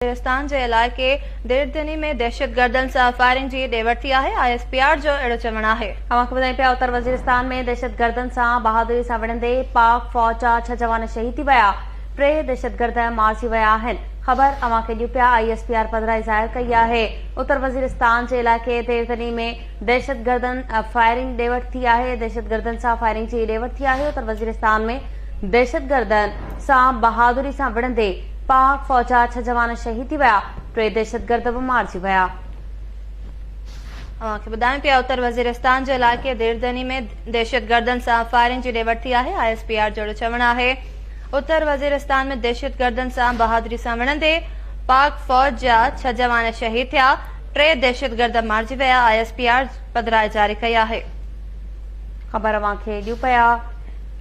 वज़ीरिस्तान जे इलाइक़े देरदनी में दहशतगर्दनि सां फायरिंग जी ॾे वरिती आहे। ISPR जो अहिड़ो चवणु आहे। अवांखे ॿुधायूं पिया उत्तर वज़ीरिस्तान में दहशतगर्दनि सां बहादुरी सां विढ़ंदे पाक फ़ौज जा 6 जवान शहीद थी विया। 3 दहशतगर्द मारिजी विया आहिनि। ख़बर अवांखे ॾियूं पिया ISPR पधिराई ज़ाहिर कई आहे। उत्तर वज़ीरिस्तान जे इलाइक़े देरदनी में दहशतगर्दनि फायरिंग ॾे वरिती आहे। दहशतगर्दनि सां फायरिंग जी ॾे वरिती आहे। उत्तर वज़ीरिस्तान में दहशतगर्दनि सां बहादुरी सां विढ़ंदे पाक फ़ौज जा 6 जवान शहीद थी विया। 3 दहशतगर्द बि मारिजी विया। अवांखे ॿुधायूं पिया उत्तर वज़ीरिस्तान जे इलाइक़े देरदनी में दहशतगर्दनि सां फायरिंग जी ॾे वरिती आहे। ISPR जो अहिड़ो चवणु आहे। उत्तर वज़ीरिस्तान में दहशतगर्दनि सां बहादुरी सां विढ़ंदे पाक फ़ौज जा 6 जवान शहीद थिया। 3 दहशतगर्द मारिजी विया। ISPR पधिराई जारी कई आहे। ख़बर अवांखे ॾियूं पिया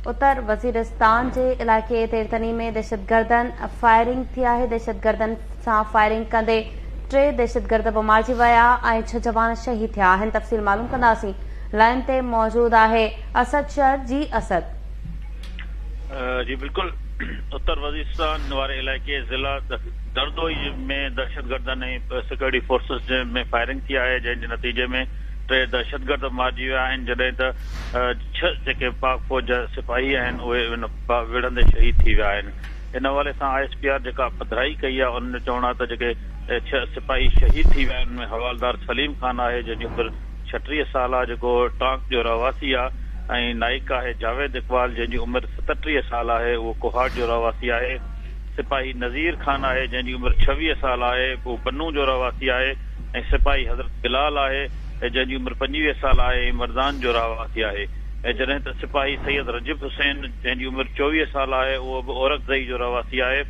उत्तर वज़ीरिस्तान जे इलाइक़े देरदनी में दहशतगर्दनि फायरिंग थी आहे। दहशतगर्दनि सां फायरिंग कंदे 3 दहशतगर्द बि मारिजी विया ऐं 6 जवान शहीद थिया आहिनि। तफ़सील मालूम कंदासीं। लाइन ते मौजूद आहे असद शहर जी असद। जी बिल्कुल, उत्तर वज़ीरिस्तान वारे इलाइक़े ज़िला दरदोई में दहशतगर्दनि ऐं सिक्योरिटी फोर्सिस में फायरिंग थी आहे, जंहिंजे नतीजे में 3 दहशतगर्द मारिजी विया आहिनि, जॾहिं त 6 जेके पाक फ़ौज जा सिपाही आहिनि उहे विढ़ंदे शहीद थी विया आहिनि। इन हवाले सां ISPR जेका पधिराई कई आहे उन जो चवणु आहे त जेके 6 सिपाही शहीद थी विया आहिनि उनमें हवालदार सलीम ख़ान आहे, जंहिंजी उमिरि 36 साल आहे, जेको टांक जो रहवासी आहे, ऐं नाइक आहे जावेद इक़बाल, जंहिंजी उमिरि 37 साल आहे, उहो कोहाट जो रहवासी आहे। सिपाही नज़ीर ख़ान आहे, जंहिंजी उमिरि 26 साल आहे, उहो पन्नू जो रहवासी आहे। ऐं सिपाही हज़रत बिलाल आहे, जंहिंजी उमिरि 25 साल आहे, मर्दान जो रहवासी आहे। ऐं जॾहिं त सिपाही सैयद रजिब हुसैन, जंहिंजी उमिरि 24 साल आहे, उहो बि औरकज़ई जो रहवासी आहे।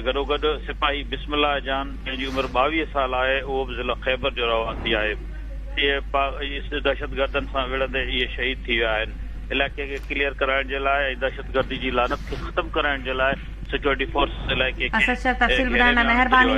गॾोगॾु सिपाही बिस्मिल्लाह जान, जंहिंजी उमिरि 22 साल आहे, उहो बि ज़िला ख़ैबर जो रहवासी आहे। इहे दहशतगर्दनि सां विढ़ंदे इहे शहीद थी विया आहिनि। इलाइक़े खे क्लियर कराइण जे लाइ ऐं दहशतगर्दी जी लानत खे ख़तमु कराइण जे लाइ सिक्योरिटी फोर्स इलाइक़े खे तफ़सील ॿुधाइण लाइ महिरबानी।